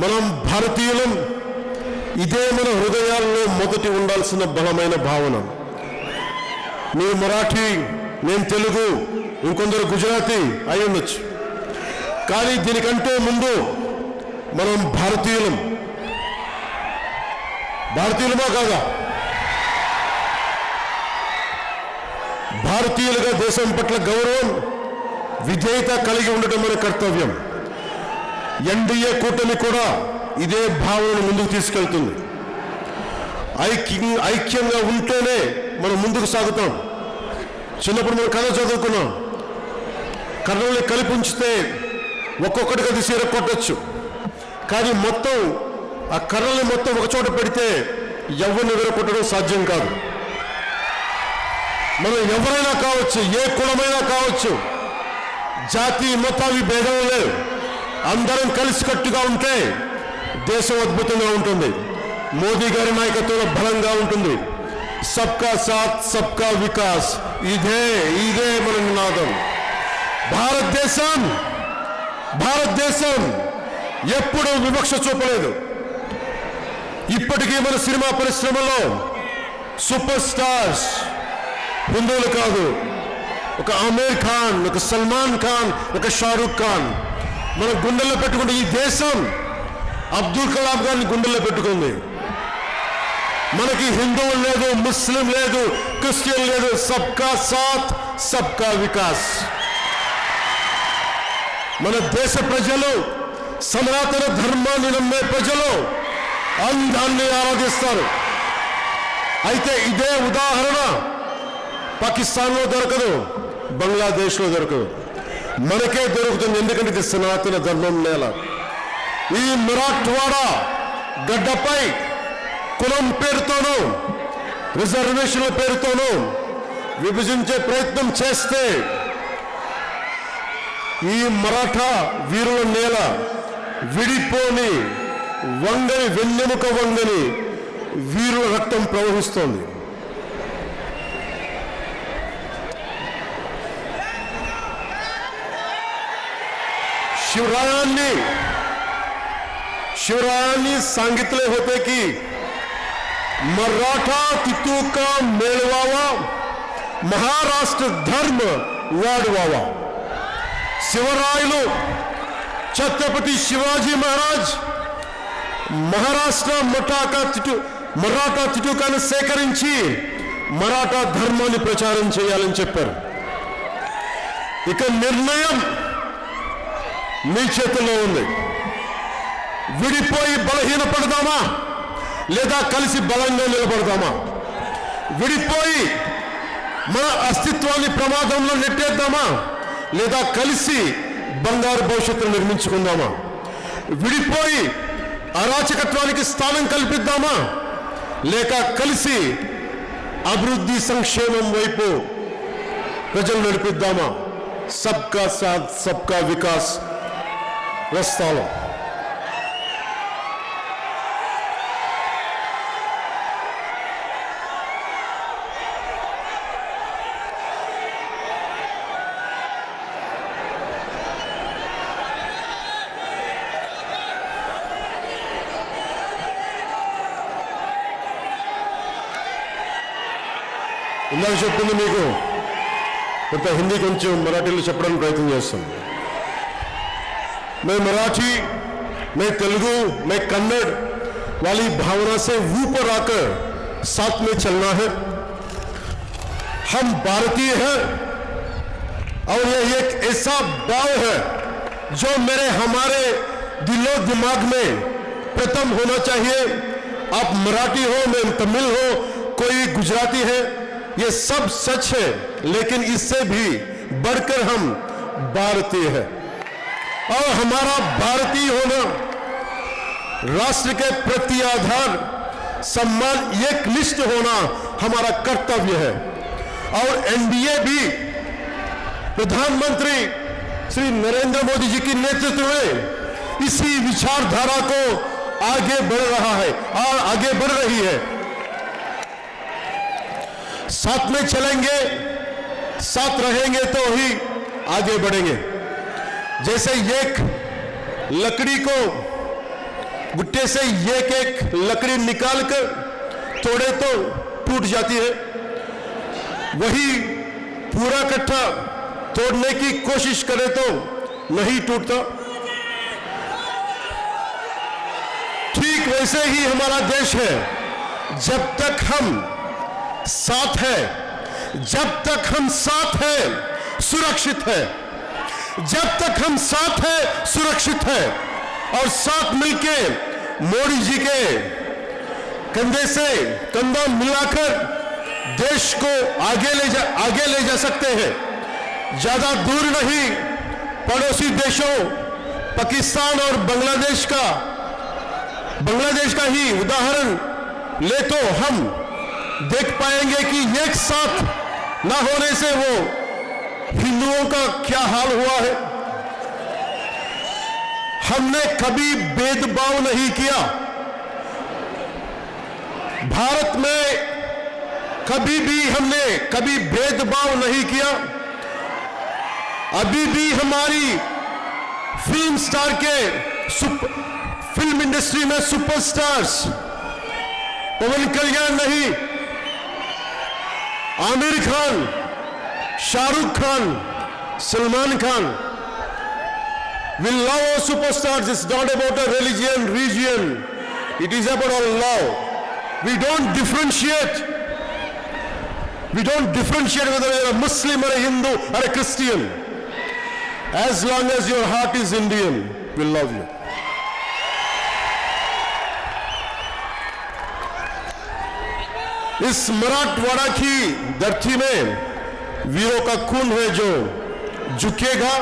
మనం భారతీయులం, ఇదే మన హృదయాల్లో మొదటి ఉండాల్సిన బలమైన భావన. మీరు మరాఠీ, నేను తెలుగు, ఇంకొందరు గుజరాతీ అయి ఉండొచ్చు, కానీ దీనికంటే ముందు మనం భారతీయులం. భారతీయులమా కాదా? భారతీయులుగా దేశం పట్ల గౌరవం, విధేయత కలిగి ఉండటం మన కర్తవ్యం. ఎన్డీఏ కూటమి కూడా ఇదే భావనను ముందుకు తీసుకెళ్తుంది. ఐక్యంగా ఉంటేనే మనం ముందుకు సాగుతాం. చిన్నప్పుడు మనం కథ చదువుకున్నాం, కర్రల్ని కలిపి ఉంచితే ఒక్కొక్కటిగా తీసి ఎరగొట్టచ్చు, కానీ మొత్తం ఆ కర్రల్ని మొత్తం ఒక చోట పెడితే ఎవరిని ఎరగొట్టడం సాధ్యం కాదు. మనం ఎవరైనా కావచ్చు, ఏ కులమైనా కావచ్చు, జాతి మతావి భేదం లేదు. అందరం కలిసికట్టుగా ఉంటే దేశం అద్భుతంగా ఉంటుంది. మోదీ గారి నాయకత్వంలో బలంగా ఉంటుంది. సబ్కా సాత్ సబ్కా వికాస్, ఇదే మన నినాదం. భారతదేశం ఎప్పుడూ వివక్ష చూపలేదు. ఇప్పటికీ మన సినిమా పరిశ్రమలో సూపర్ స్టార్స్ హిందువులు కాదు. ఒక ఆమీర్ ఖాన్, ఒక సల్మాన్ ఖాన్, ఒక షారూక్ ఖాన్ మన గుండెల్లో పెట్టుకుంటే, ఈ దేశం అబ్దుల్ కలాం గారిని గుండెల్లో పెట్టుకుంది. మనకి హిందువులు లేదు, ముస్లిం లేదు, క్రిస్టియన్ లేదు. సబ్కా సాత్ సబ్కా వికాస్. మన దేశ ప్రజలు, సనాతన ధర్మాన్ని నమ్మే ప్రజలు అందాన్ని ఆరాధిస్తారు. అయితే ఇదే ఉదాహరణ పాకిస్తాన్లో దొరకదు, బంగ్లాదేశ్లో దొరకదు, మనకే దొరుకుతుంది. ఎందుకంటే ఇది సనాతన ధర్మం నేల. ఈ మరాఠ్వాడా గడ్డపై కులం పేరుతోనూ రిజర్వేషన్ల పేరుతోనూ విభజించే ప్రయత్నం చేస్తే ఈ మరాఠా వీరుల నేల విడిపోని, వంగని, వెన్నెముక వంగని వీరుల రక్తం ప్రవహిస్తోంది. शिवरायांनी सांगितले होते की मराठा तितूका मेळवावा, महाराष्ट्र धर्म वाढवावा. शिवरायలు ఛత్రపతి శివాజీ మహారాజ్ మరాఠా తిటూకాన్ని సేకరించి మరాఠా ధర్మాన్ని ప్రచారం చేయాలని చెప్పారు. ఇక నిర్ణయం మీ చేతుల్లో ఉంది. విడిపోయి బలహీనపడదామా, లేదా కలిసి బలంగా నిలబడదామా? విడిపోయి మన అస్తిత్వాన్ని ప్రమాదంలో నెట్టేద్దామా, లేదా కలిసి బంగారు భవిష్యత్తును నిర్మించుకుందామా? విడిపోయి అరాచకత్వానికి స్థానం కల్పిద్దామా, లేక కలిసి అభివృద్ధి సంక్షేమం వైపు ప్రజలు నడిపిద్దామా? సబ్కా సాత్ సబ్కా వికాస్ ప్రస్తావం. ఇందాక చెప్తుంది మీకు, కొంత హిందీ కొంచెం మరాఠీలో చెప్పడానికి ప్రయత్నం చేస్తాను. मैं मराठी, मैं तेलुगु, मैं कन्नड़ वाली भावना से ऊपर आकर साथ में चलना है. हम भारतीय हैं और ये एक ऐसा भाव है जो हमारे दिलो दिमाग में प्रथम होना चाहिए. आप मराठी हो, मैं तमिल हो, कोई गुजराती है, ये सब सच है, लेकिन इससे भी बढ़कर हम भारतीय हैं. और हमारा भारतीय होना, राष्ट्र के प्रति आधार सम्मान एक निष्ठ होना हमारा कर्तव्य है. और एनडीए भी प्रधानमंत्री श्री नरेंद्र मोदी जी के नेतृत्व में इसी विचारधारा को आगे बढ़ रहा है और आगे बढ़ रही है. साथ में चलेंगे, साथ रहेंगे तो ही आगे बढ़ेंगे. जैसे एक लकड़ी को गुट्टे से एक एक लकड़ी निकालकर तोड़े तो टूट जाती है, वही पूरा कट्टा तोड़ने की कोशिश करे तो नहीं टूटता। ठीक वैसे ही हमारा देश है, जब तक हम साथ हैं, जब तक हम साथ हैं सुरक्षित है, जब तक हम साथ हैं सुरक्षित है। और साथ मिलके मोदी जी के कंधे से कंधा मिलाकर देश को आगे ले जा सकते हैं। ज्यादा दूर नहीं, पड़ोसी देशों पाकिस्तान और बांग्लादेश का ही उदाहरण ले तो हम देख पाएंगे कि एक साथ ना होने से वो हिंदुओं का क्या हाल हुआ है। हमने कभी भेदभाव नहीं किया, भारत में हमने कभी भेदभाव नहीं किया। अभी भी हमारी फिल्म स्टार फिल्म इंडस्ट्री में सुपरस्टार्स पवन कल्याण नहीं, Aamir Khan, Shahrukh Khan, Salman Khan, we love our superstars. It's not about a religion, region. It is about our love. We don't differentiate. We don't differentiate whether you're a Muslim or a Hindu or a Christian. As long as your heart is Indian, we love you. इस मराठवाड़ा की धरती में वीरों का खून है जो झुकेगा